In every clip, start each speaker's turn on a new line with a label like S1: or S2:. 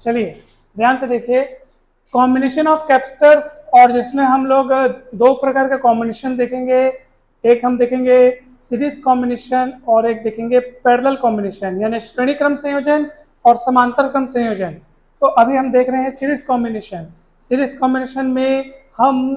S1: चलिए ध्यान से देखिए, कॉम्बिनेशन ऑफ कैपेसिटर्स, और जिसमें हम लोग दो प्रकार का कॉम्बिनेशन देखेंगे। एक हम देखेंगे सीरीज कॉम्बिनेशन और एक देखेंगे पैरेलल कॉम्बिनेशन, यानी श्रेणी क्रम संयोजन और समांतर क्रम संयोजन। तो अभी हम देख रहे हैं सीरीज कॉम्बिनेशन। सीरीज कॉम्बिनेशन में हम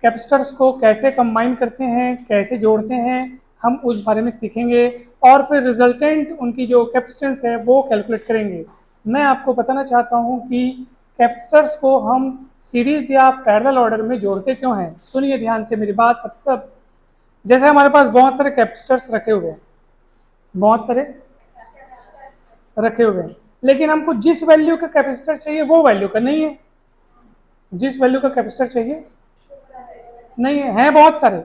S1: कैपेसिटर्स को कैसे कंबाइन करते हैं, कैसे जोड़ते हैं, हम उस बारे में सीखेंगे और फिर रिजल्टेंट उनकी जो कैपेसिटेंस है वो कैलकुलेट करेंगे। मैं आपको बताना चाहता हूं कि कैपेसिटर्स को हम सीरीज या पैरेलल ऑर्डर में जोड़ते क्यों हैं। सुनिए ध्यान से मेरी बात अब सब। जैसे हमारे पास बहुत सारे कैपेसिटर्स रखे हुए हैं, बहुत सारे रखे हुए हैं, लेकिन हमको जिस वैल्यू का कैपेसिटर चाहिए वो वैल्यू का नहीं है। जिस वैल्यू का कैपेसिटर चाहिए नहीं है, हैं बहुत सारे,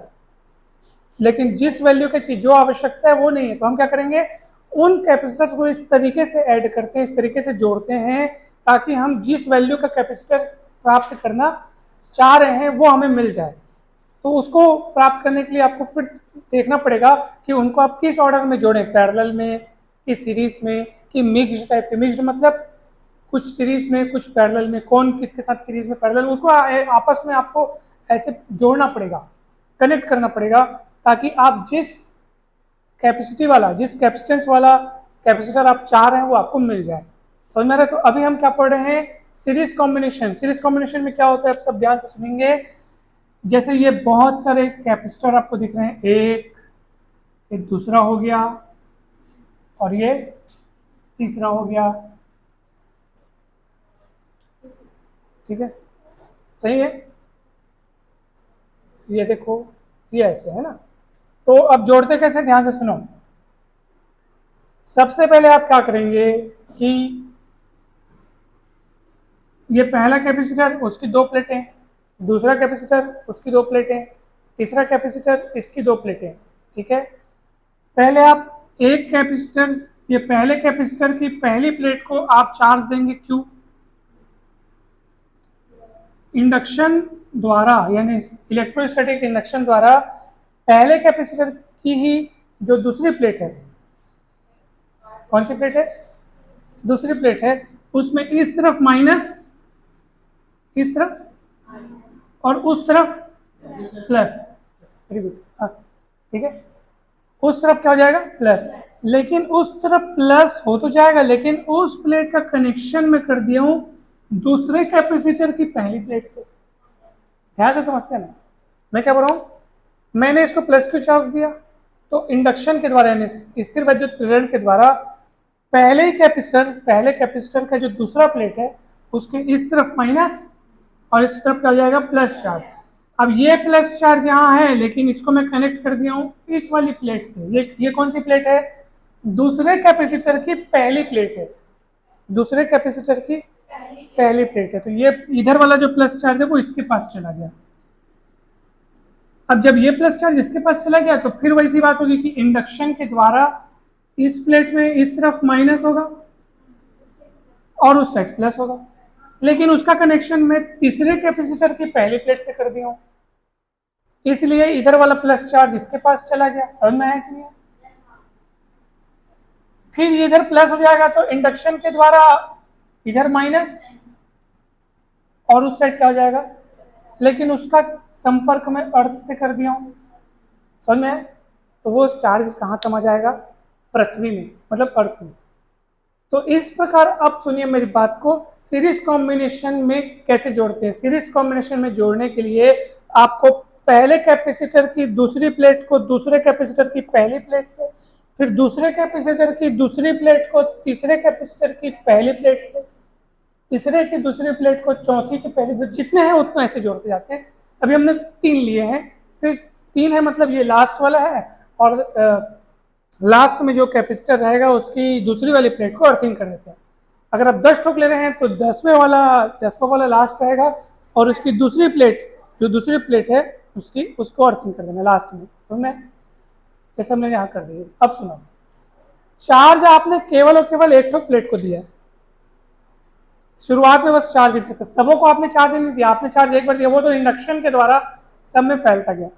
S1: लेकिन जिस वैल्यू की चीज जो आवश्यकता है वो नहीं है। तो हम क्या करेंगे, उन कैपेसिटर्स को इस तरीके से ऐड करते हैं, इस तरीके से जोड़ते हैं ताकि हम जिस वैल्यू का कैपेसिटर प्राप्त करना चाह रहे हैं वो हमें मिल जाए। तो उसको प्राप्त करने के लिए आपको फिर देखना पड़ेगा कि उनको आप किस ऑर्डर में जोड़ें, पैरेलल में कि सीरीज में कि मिक्स्ड टाइप के। मिक्स्ड मतलब कुछ सीरीज में कुछ पैरेलल में, कौन किसके साथ सीरीज में पैरेलल, उसको आपस में आपको ऐसे जोड़ना पड़ेगा, कनेक्ट करना पड़ेगा ताकि आप जिस कैपेसिटी वाला, जिस कैपेसिटेंस वाला कैपेसिटर आप चाह रहे हैं वो आपको मिल जाए। समझ में आ रहा है? तो अभी हम क्या पढ़ रहे हैं, सीरीज कॉम्बिनेशन। सीरीज कॉम्बिनेशन में क्या होता है आप सब ध्यान से सुनेंगे। जैसे ये बहुत सारे कैपेसिटर आपको दिख रहे हैं, एक दूसरा हो गया और ये तीसरा हो गया, ठीक है, सही है। ये देखो ये ऐसे है ना। तो अब जोड़ते कैसे, ध्यान से सुनो। सबसे पहले आप क्या करेंगे कि ये पहला कैपेसिटर उसकी दो प्लेटें, दूसरा कैपेसिटर उसकी दो प्लेटें, तीसरा कैपेसिटर इसकी दो प्लेटें, ठीक है। पहले आप एक कैपेसिटर, ये पहले कैपेसिटर की पहली प्लेट को आप चार्ज देंगे क्यू, इंडक्शन द्वारा, यानी इलेक्ट्रोस्टैटिक इंडक्शन द्वारा पहले कैपेसिटर की ही जो दूसरी प्लेट है, कौन सी प्लेट है, दूसरी प्लेट है, उसमें इस तरफ माइनस, इस तरफ और उस तरफ प्लस। वेरी गुड, हाँ ठीक है। उस तरफ क्या हो जाएगा, प्लस। लेकिन उस तरफ प्लस हो तो जाएगा, लेकिन उस प्लेट का कनेक्शन मैं कर दिया हूं दूसरे कैपेसिटर की पहली प्लेट से। ध्यान से समझते हैं ना मैं क्या बोल रहा हूं। मैंने इसको प्लस क्यू चार्ज दिया, तो इंडक्शन के द्वारा यानी स्थिर विद्युत प्रेरण के द्वारा पहले कैपेसिटर का जो दूसरा प्लेट है उसके इस तरफ माइनस और इस तरफ क्या हो जाएगा, प्लस चार्ज। अब ये प्लस चार्ज यहाँ है, लेकिन इसको मैं कनेक्ट कर दिया हूँ इस वाली प्लेट से। ये कौन सी प्लेट है, दूसरे कैपेसिटर की पहली प्लेट है, दूसरे कैपेसिटर की पहली प्लेट है। तो ये इधर वाला जो प्लस चार्ज है वो इसके पास चला गया। अब जब ये प्लस चार्ज इसके पास चला गया तो फिर वैसी बात होगी कि इंडक्शन के द्वारा इस प्लेट में इस तरफ माइनस होगा और उस साइड प्लस होगा, लेकिन उसका कनेक्शन मैं तीसरे कैपेसिटर की पहली प्लेट से कर दिया हूं, इसलिए इधर वाला प्लस चार्ज इसके पास चला गया। समझ में आया कि नहीं? फिर इधर प्लस हो जाएगा तो इंडक्शन के द्वारा इधर माइनस और उस साइड क्या हो जाएगा, लेकिन उसका संपर्क मैं अर्थ से कर दिया हूं। समझ में? तो वो चार्ज कहाँ समा जाएगा, पृथ्वी में, मतलब अर्थ में। तो इस प्रकार अब सुनिए मेरी बात को, सीरीज कॉम्बिनेशन में कैसे जोड़ते हैं। सीरीज कॉम्बिनेशन में जोड़ने के लिए आपको पहले कैपेसिटर की दूसरी प्लेट को दूसरे कैपेसिटर की पहली प्लेट से, फिर दूसरे कैपेसिटर की दूसरी प्लेट को तीसरे कैपेसिटर की पहली प्लेट से, तीसरे की दूसरी प्लेट को चौथी की पहली प्लेट, जितने हैं उतना ऐसे जोड़ते जाते हैं। अभी हमने 3 लिए हैं, फिर 3 है मतलब ये लास्ट वाला है, और लास्ट में जो कैपेसिटर रहेगा उसकी दूसरी वाली प्लेट को अर्थिंग कर देते हैं। अगर आप 10 ठोक ले रहे हैं तो 10वां वाला लास्ट रहेगा और उसकी दूसरी प्लेट, जो दूसरी प्लेट है उसको अर्थिंग कर देना लास्ट में। समझ में? जैसे हमने यहाँ कर दिया। अब सुनो, चार्ज आपने केवल और केवल एक ठोक प्लेट को दिया है। शुरुआत में बस चार्ज ही था, सबों को आपने चार्ज नहीं दिया, आपने चार्ज एक बार दिया, वो तो इंडक्शन के द्वारा सब में फैलता गया।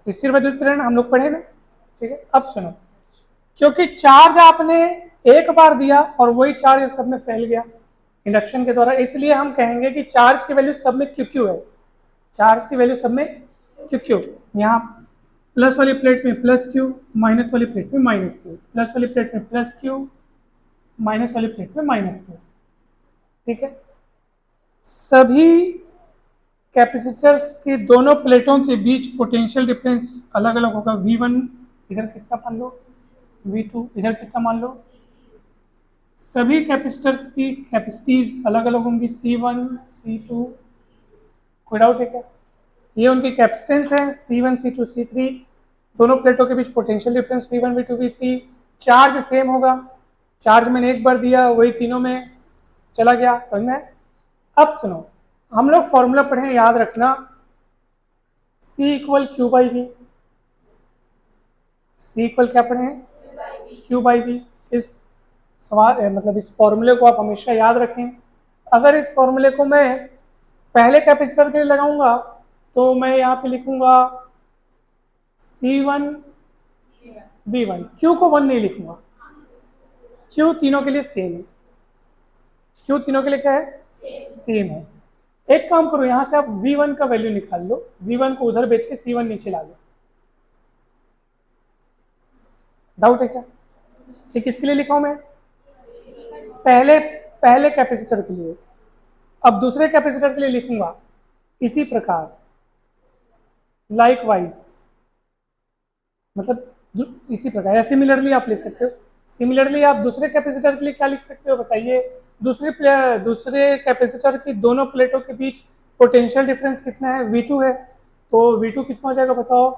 S1: स्थिर विद्युत प्रेरण हम लोग पढ़े ना, ठीक है। अब सुनो, क्योंकि चार्ज आपने एक बार दिया और वही चार्ज सब में फैल गया इंडक्शन के द्वारा, इसलिए हम कहेंगे कि चार्ज की वैल्यू सब में क्यू क्यू है, चार्ज की वैल्यू सब में क्यू क्यू। यहाँ प्लस वाली प्लेट में प्लस क्यू, माइनस वाली प्लेट में माइनस क्यू, प्लस वाली प्लेट में प्लस क्यू, माइनस वाली प्लेट में माइनस क्यू। ठीक है, सभी कैपेसिटर्स की दोनों प्लेटों के बीच पोटेंशियल डिफरेंस अलग अलग होगा। V1 इधर कितना मान लो, V2 इधर कितना मान लो। सभी कैपेसिटर्स की कैपेसिटीज अलग अलग होंगी, C1 C2। कोई डाउट है क्या? ये उनकी कैपेसिटेंस है, C1 C2 C3। दोनों प्लेटों के बीच potential difference V1 V2 V3। Charge same होगा, चार्ज मैंने एक बार दिया वही तीनों में चला गया, समझ में? अब सुनो, हम लोग फॉर्मूला पढ़े, याद रखना, C equal Q by V. C equal क्या पढ़े हैं? Q by V. इस सवाल मतलब इस फॉर्मूले को आप हमेशा याद रखें। अगर इस फॉर्मूले को मैं पहले कैपेसिटर के लिए लगाऊंगा तो मैं यहाँ पे लिखूंगा C1 V1, Q को 1 नहीं लिखूंगा, Q तीनों के लिए सेम है, Q तीनों के लिए क्या है? सेम है। एक काम करो, यहां से आप V1 का वैल्यू निकाल लो, V1 को उधर बेच के C1 नीचे ला लो। डाउट है क्या? ये किसके लिए लिखा हूं मैं? पहले कैपेसिटर के लिए। अब दूसरे कैपेसिटर के लिए लिखूंगा इसी प्रकार, लाइकवाइज, मतलब इसी प्रकार, या सिमिलरली आप लिख सकते हो। सिमिलरली आप दूसरे कैपेसिटर के लिए क्या लिख सकते हो बताइए? दूसरे कैपेसिटर की दोनों प्लेटों के बीच पोटेंशियल डिफरेंस कितना है? V2 है, तो V2 कितना हो जाएगा बताओ?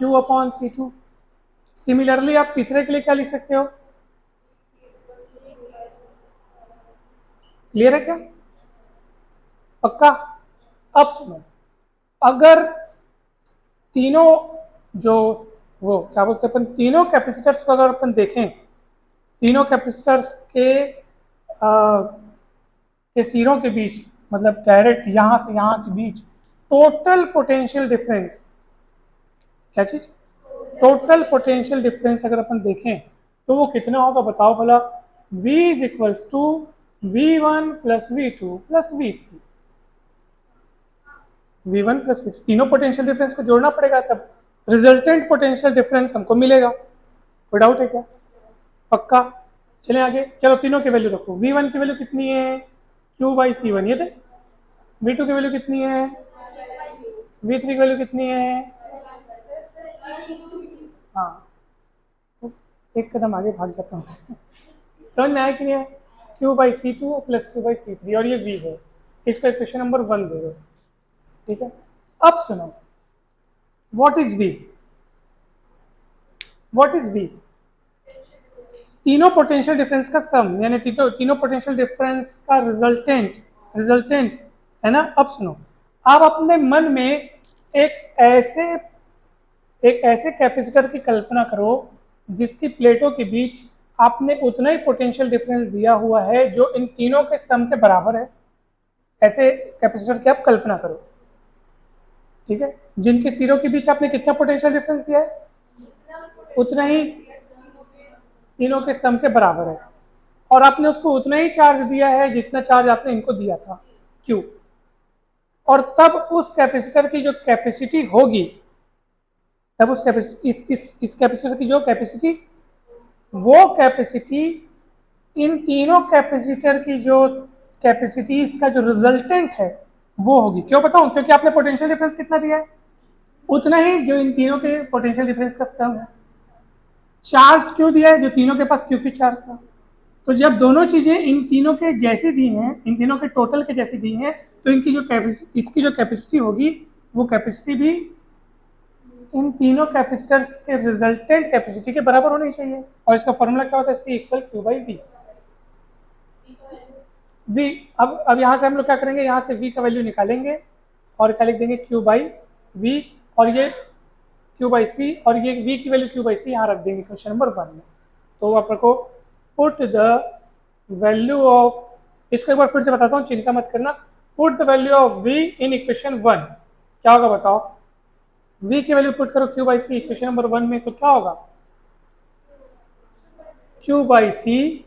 S1: Q upon C2। सिमिलरली आप तीसरे के लिए क्या लिख सकते हो? क्लियर है क्या? पक्का? अब सुनो, अगर तीनों जो वो क्या बोलते हैं अपन, तीनों कैपेसिटर्स को अगर अपन देखें, तीनों कैपेसिटर्स के सिरों के बीच, मतलब डायरेक्ट यहाँ से यहाँ के बीच टोटल पोटेंशियल डिफरेंस, क्या चीज? टोटल पोटेंशियल डिफरेंस अगर अपन देखें तो वो कितना होगा बताओ भला? V is equals to V1 plus V2 plus V3। V1 plus V2, तीनों पोटेंशियल डिफरेंस को जोड़ना पड़ेगा, तब रिजल्टेंट पोटेंशियल डिफरेंस हमको मिलेगा। कोई डाउट है क्या? पक्का? चलें आगे, चलो तीनों की वैल्यू रखो। V1 की वैल्यू कितनी है? Q बाई C1, ये थे। V2 की वैल्यू कितनी है? V3 की वैल्यू कितनी है? हाँ, एक कदम आगे भाग जाता हूँ समझ में आया कि नहीं है? Q by C2 plus Q by C3, और ये V है, इसको इक्वेशन नंबर 1 दे दो। ठीक है, अब सुनो, what is V? What is V? तीनों पोटेंशियल डिफरेंस का सम, यानी तीनों पोटेंशियल डिफरेंस का रिजल्टेंट है ना। अब सुनो, आप अपने मन में एक ऐसे कैपेसिटर की कल्पना करो जिसकी प्लेटों के बीच आपने उतना ही पोटेंशियल डिफरेंस दिया हुआ है जो इन तीनों के सम के बराबर है। ऐसे कैपेसिटर की आप कल्पना करो, ठीक है, जिनके सिरों के बीच आपने कितना पोटेंशियल डिफरेंस दिया है? उतना ही तीनों के सम के बराबर है, और आपने उसको उतना ही चार्ज दिया है जितना चार्ज आपने इनको दिया था, Q। और तब उस कैपेसिटर की जो कैपेसिटी होगी, तब उस इस कैपेसिटर की जो कैपेसिटी, वो कैपेसिटी इन तीनों कैपेसिटर की जो कैपेसिटीज का जो रिजल्टेंट है वो होगी। क्यों बताऊं? क्योंकि आपने पोटेंशियल डिफरेंस कितना दिया है? उतना ही जो इन तीनों के पोटेंशियल डिफरेंस का सम है। चार्ज क्यों दिया है? जो तीनों के पास क्यू चार्ज था। तो जब दोनों चीजें इन तीनों के जैसी दी हैं, इन तीनों के टोटल के जैसी दी हैं, तो इनकी जो इसकी जो कैपेसिटी होगी, वो कैपेसिटी भी इन तीनों कैपेसिटर्स के रिजल्टेंट कैपेसिटी के बराबर होनी चाहिए। और इसका फॉर्मूला क्या होता है? C equal Q by V. V, अब यहाँ से हम लोग क्या करेंगे, यहाँ से V का वैल्यू निकालेंगे और क्या लिख देंगे? Q बाई V, और ये Q बाई C, और ये V की वैल्यू Q बाई C यहाँ रख देंगे क्वेश्चन नंबर 1 में। तो आप रखो, पुट द वैल्यू ऑफ, इसको एक बार फिर से बताता हूँ, चिंता मत करना। Put the value of V in equation 1, क्या होगा बताओ? V की वैल्यू पुट करो Q by C equation number 1 में, तो क्या होगा? Q by C,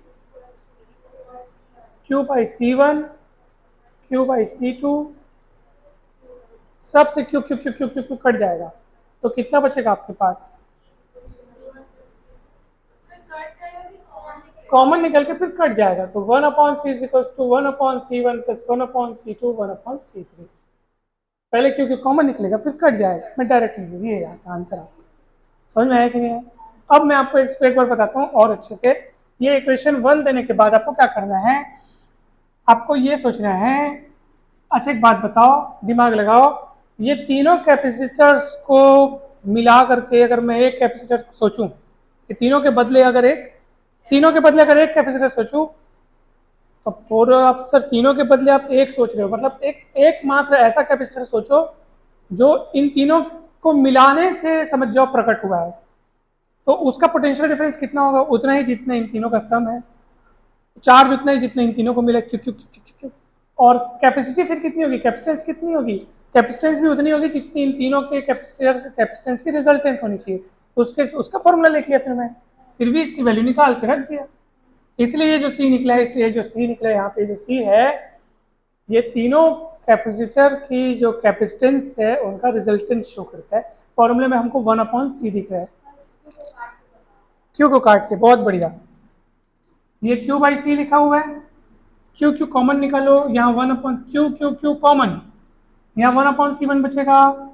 S1: Q by C1, Q by C2, सब से Q Q Q Q Q Q cut जाएगा, तो कितना बचेगा आपके पास? कॉमन निकल के फिर कट जाएगा, तो 1/c is equals to 1/c1 plus 1/c2 1/c3। पहले क्योंकि कॉमन निकलेगा फिर कट जाएगा, मैं डायरेक्ट लिख दूँगी, ये आंसर आपका। समझ में आया कि नहीं है? अब मैं आपको इसको एक बार बताता हूँ और अच्छे से। ये इक्वेशन 1 देने के बाद आपको क्या करना है, आपको ये सोचना है। अच्छा एक बात बताओ, दिमाग लगाओ, ये तीनों कैपेसिटर्स को मिला करके अगर मैं एक कैपेसिटर सोचूं, ये तीनों के बदले अगर एक कैपेसिटर सोचूं, तो पूरा आप सर तीनों के बदले आप एक सोच रहे हो, मतलब एक मात्र ऐसा कैपेसिटर सोचो जो इन तीनों को मिलाने से समझ जाओ प्रकट हुआ है, तो उसका पोटेंशियल डिफरेंस कितना होगा? उतना ही जितना इन तीनों का सम है, चार्ज उतना ही जितना इन तीनों को मिला, क्यों क्यों क्यों क्यों क्यों। और कैपेसिटी फिर कितनी होगी, कैपेसिटेंस कितनी होगी? कैपेसिटेंस भी उतनी होगी जितनी इन तीनों के कैपेसिटेंस की रिजल्टेंट होनी चाहिए। उसका फॉर्मूला लिख लिया फिर भी इसकी वैल्यू निकाल के रख दिया, इसलिए ये जो सी निकला है, इसलिए जो सी निकला है यहाँ पे जो सी है, ये तीनों कैपेसिटर की जो कैपेसिटेंस है उनका रिजल्टेंट शो करता है। फॉर्मूले में हमको 1/c दिख रहा है, क्यू को काट के, बहुत बढ़िया। ये Q बाई सी लिखा हुआ है, Q Q कॉमन निकालो, यहाँ 1/Q कॉमन, यहाँ 1/C1 बचेगा,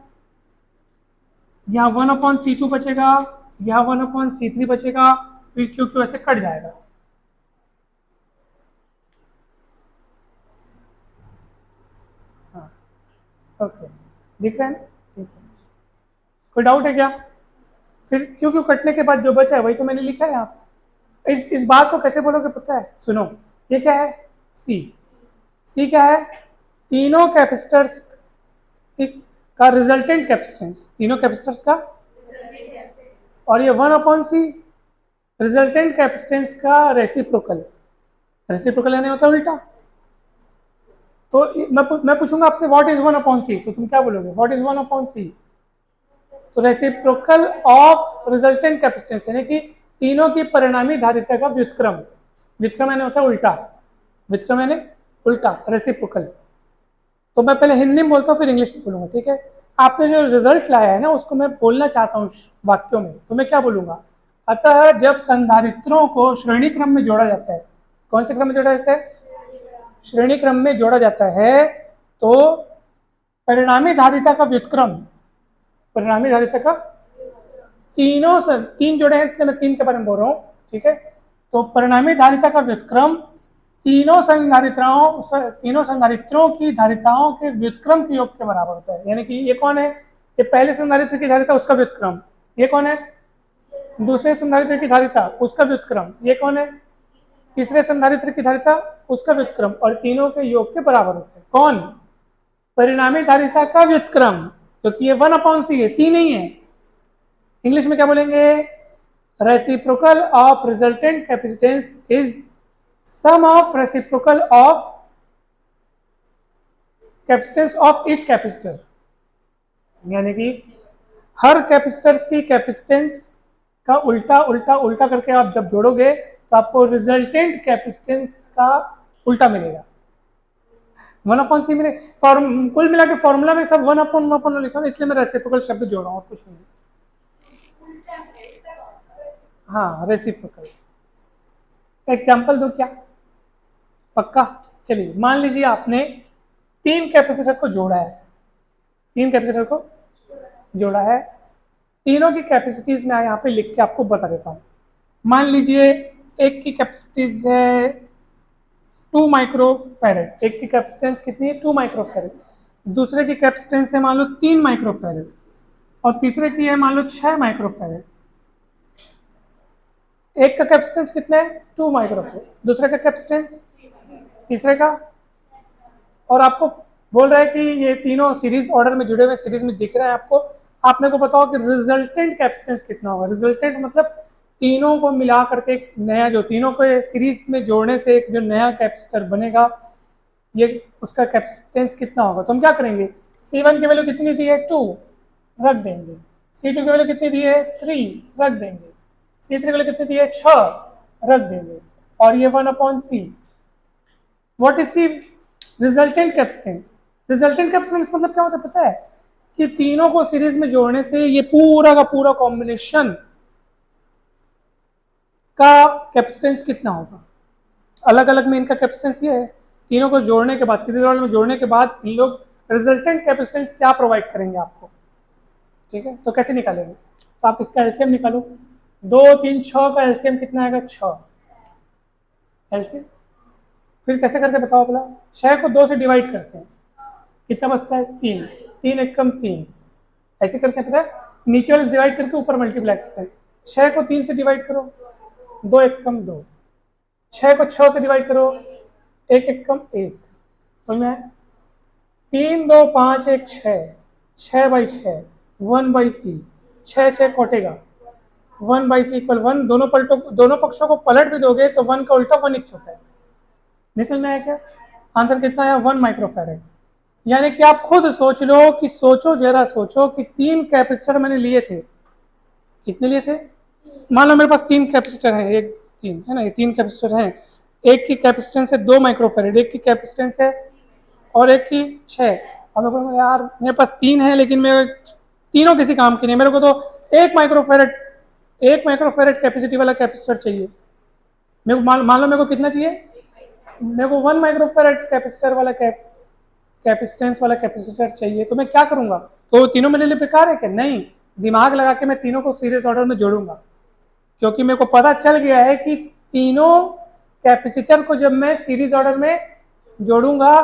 S1: यहाँ 1/C2 बचेगा, यहाँ 1/C3 बचेगा, फिर Q ऐसे कट जाएगा। हाँ ओके, दिख रहा है ना? ठीक है, कोई डाउट है क्या? फिर Q कटने के बाद जो बचा है वही तो मैंने लिखा है यहाँ पे। इस बात को कैसे बोलोगे पता है? सुनो, ये क्या है? सी क्या है? तीनों कैपेसिटर्स का रिजल्टेंट कैपेसिटेंस, तीनों कैपेसिटर्स का, और ये 1/c रिजल्टेंट कैपेसिटेंस का रेसिप्रोकल यानी होता है उल्टा। तो मैं पूछूंगा आपसे व्हाट इज 1/c, तो तुम क्या बोलोगे? What is 1/c? तो रेसिप्रोकल ऑफ रिजल्टेंट कैपेसिटेंस, यानी कि तीनों की परिणामी धारिता का व्युत्क्रम। व्युत्क्रम यानी होता है उल्टा, व्युत्क्रम यानी उल्टा, रेसिप्रोकल। तो मैं पहले हिंदी में बोलता हूँ फिर इंग्लिश में बोलूंगा, ठीक है? आपने जो रिजल्ट लाया है ना उसको मैं बोलना चाहता हूँ वाक्यों में, तो मैं क्या बोलूंगा? अतः जब संधारित्रों को श्रेणी क्रम में जोड़ा जाता है, कौन से क्रम में जोड़ा जाता है? श्रेणी क्रम में जोड़ा जाता है, तो परिणामी धारिता का व्युत्क्रम, परिणामी धारिता का तीन जोड़े हैं इसलिए मैं तीन के बारे में बोल रहा हूँ, ठीक है? तो परिणामी धारिता का व्युत्क्रम तीनों संधारित्रों की धारिताओं के व्युत्क्रम के योग के बराबर होता है। यानी कि ये कौन है? ये पहले संधारित्र की धारिता, उसका व्युत्क्रम। ये कौन है? दूसरे संधारित्र की धारिता, उसका व्युत्क्रम। ये कौन है? तीसरे संधारित्र की धारिता, उसका व्युत्क्रम। और तीनों के योग के बराबर होता है। कौन? परिणामी धारिता का व्युत्क्रम, क्योंकि ये 1/c है, सी नहीं है। इंग्लिश में क्या बोलेंगे? Reciprocal of resultant capacitance is sum of reciprocal of capacitance of each capacitor. यानी कि हर कैपेसिटर्स की कैपेसिटेंस का उल्टा उल्टा उल्टा करके आप जब जोड़ोगे तो आपको रिजल्टेंट कैपेसिटेंस का उल्टा मिलेगा, 1/c मिले। कुल मिला के फॉर्मूला में सब 1/1 लिखा है, इसलिए मैं रेसिप्रोकल शब्द जोड़ रहा हूँ और कुछ नहीं। हाँ रेसिप्रोकल। एग्जाम्पल दो क्या? पक्का? चलिए मान लीजिए आपने तीन कैपेसिटर को जोड़ा है, तीन कैपेसिटर को जोड़ा है, तीनों की कैपेसिटीज मैं यहाँ पे लिख के आपको बता देता हूँ। मान लीजिए एक की कैपेसिटीज है 2 माइक्रोफैरेड, एक की कैपेसिटेंस कितनी है? 2 माइक्रोफैरेड। दूसरे की कैपेसिटेंस है मान लो 3 माइक्रोफैरेड, और तीसरे की है मान लो 6 माइक्रोफैरेड। एक का कैपेसिटेंस कितना है? 2 माइक्रोफैरेड। दूसरे का कैपेसिटेंस, तीसरे का, और आपको बोल रहा है कि ये तीनों सीरीज ऑर्डर में जुड़े हुए, सीरीज में दिख रहा है आपको। आपने को बताओ कि रिजल्टेंट कैपेसिटेंस कितना होगा? रिजल्टेंट मतलब तीनों को मिला करके एक नया, जो तीनों को सीरीज में जोड़ने से एक जो नया कैपेसिटर बनेगा, ये उसका कैपेसिटेंस कितना होगा? तो हम क्या करेंगे? C1 की वैल्यू कितनी दी है? 2 रख देंगे। C2 की वैल्यू कितनी दी है? 3 रख देंगे। C3 की वैल्यू कितनी दी है? 6 रख देंगे और ये 1/C। What is C resultant capacitance? Resultant capacitance मतलब क्या होता है पता है? कि तीनों को सीरीज में जोड़ने से ये पूरा का पूरा कॉम्बिनेशन का कैपेसिटेंस कितना होगा। अलग अलग में इनका कैपेसिटेंस ये है, तीनों को जोड़ने के बाद, सीरीज ऑर्डर में जोड़ने के बाद इन लोग रिजल्टेंट कैपेसिटेंस क्या प्रोवाइड करेंगे आपको। ठीक है, तो कैसे निकालेंगे? तो आप इसका एलसीएम निकालो। 2 3 6 का एलसीएम कितना आएगा? 6 एलसीएम। फिर कैसे करते हैं बताओ भला? 6 को 2 से डिवाइड करते हैं, कितना बचता है? 3। 3 एक कम 3, ऐसे करते हैं पता है? नीचे वाले डिवाइड करके ऊपर मल्टीप्लाई करते हैं। 6 को 3 से डिवाइड करो, 2 एक कम 2। 6 को 6 से डिवाइड करो, 1 एक कम 1। समझ में आया? 3 2 5 1 6, 6/6 1/C। 6 6 कटेगा, 1/C इक्वल 1। दोनों पक्षों को पलट भी दोगे तो 1 का उल्टा 1 होता है। नहीं समझ में आया क्या? आंसर कितना आया? 1 माइक्रोफैरेड। यानी कि आप खुद सोच लो कि जरा सोचो कि 3 कैपेसिटर मैंने लिए थे। कितने लिए थे? मान लो मेरे पास 3 कैपेसिटर हैं, 1 3 है ना, ये 3 कैपेसिटर हैं। एक की कैपेसिटेंस है 2 माइक्रोफैरेड, एक की कैपेसिटेंस है और एक की 6। और मैं बोलूँगा यार मेरे पास 3 है लेकिन मेरे तीनों किसी काम की नहीं, मेरे को तो 1 माइक्रोफैरेड कैपेसिटी वाला कैपेसिटर चाहिए। मेरे को मान लो मेरे को कितना चाहिए? मेरे को 1 माइक्रोफैरेड कैपेसिटर वाला कैपेसिटेंस वाला कैपेसिटर चाहिए। तो मैं क्या करूंगा? तो तीनों मेरे लिए बेकार है क्या? नहीं, दिमाग लगा के मैं तीनों को सीरीज ऑर्डर में जोड़ूंगा, क्योंकि मेरे को पता चल गया है कि तीनों कैपेसिटर को जब मैं सीरीज ऑर्डर में जोड़ूंगा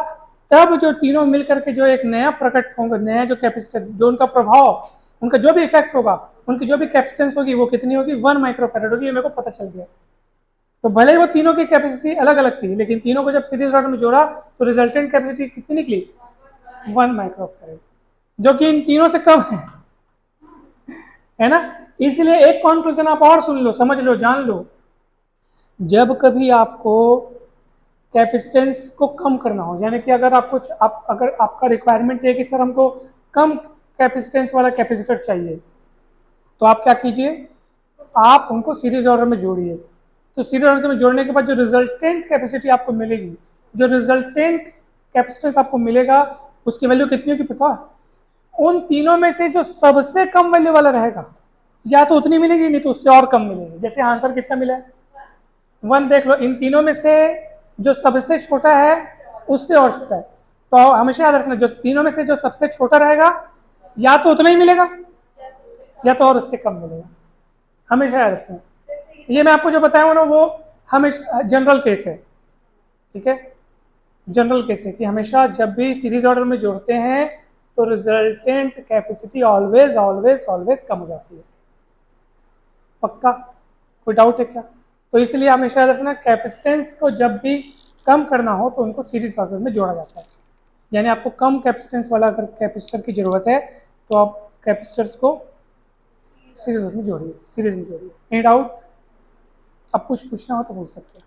S1: तब जो तीनों मिलकर के जो एक नया प्रकट होगा, नया जो कैपेसिटर, जो उनका प्रभाव, उनका जो भी इफेक्ट होगा, उनकी जो भी कैपेसिटेंस होगी वो कितनी होगी? 1 माइक्रोफैरेड होगी। ये मेरे को पता चल गया। तो भले ही वो तीनों की कैपेसिटी अलग अलग थी, लेकिन तीनों को जब सीरीज ऑर्डर में जोड़ा तो रिजल्टेंट कैपेसिटी कितनी निकली? 1 माइक्रोफैरेड, जो कि इन तीनों से कम है ना। इसलिए एक कंक्लूजन आप और सुन लो, समझ लो, जान लो। जब कभी आपको कैपेसिटेंस को कम करना हो, यानी कि अगर अगर आपका रिक्वायरमेंट है कि सर हमको कम कैपेसिटेंस वाला कैपेसिटर चाहिए, तो आप क्या कीजिए? आप उनको सीरीज ऑर्डर में जोड़िए। तो सीरीज ऑर्डर में जोड़ने के बाद जो रिजल्टेंट कैपेसिटी आपको मिलेगी, जो रिजल्टेंट कैपेसिटेंस आपको मिलेगा, उसकी वैल्यू कितनी होगी पता? उन तीनों में से जो सबसे कम वैल्यू वाला रहेगा, या तो उतनी मिलेगी नहीं तो उससे और कम मिलेगी। जैसे आंसर कितना मिला है? 1। देख लो, इन तीनों में से जो सबसे छोटा है उससे और छोटा है। तो हमेशा याद रखना, जो तीनों में से जो सबसे छोटा रहेगा या तो उतना ही मिलेगा या तो और उससे कम मिलेगा। हमेशा याद रखना। ये मैं आपको जो बताया हूँ ना, वो हमेशा जनरल केस है। ठीक है, जनरल केस है कि हमेशा जब भी सीरीज ऑर्डर में जोड़ते हैं तो resultant capacity always always always come हो जाती है। पक्का? कोई डाउट है क्या? तो इसलिए हमेशा याद रखना, कैपेसिटेंस को जब भी कम करना हो तो उनको सीरीज ऑर्डर में जोड़ा जाता है। यानी आपको कम कैपेसिटेंस वाला अगर कैपेसिटर की जरूरत है तो आप कैपेसिटर्स को सीरीज में जोड़िए, सीरीज में जोड़िए। Any doubt? अब कुछ पूछना हो तो पूछ सकते हैं।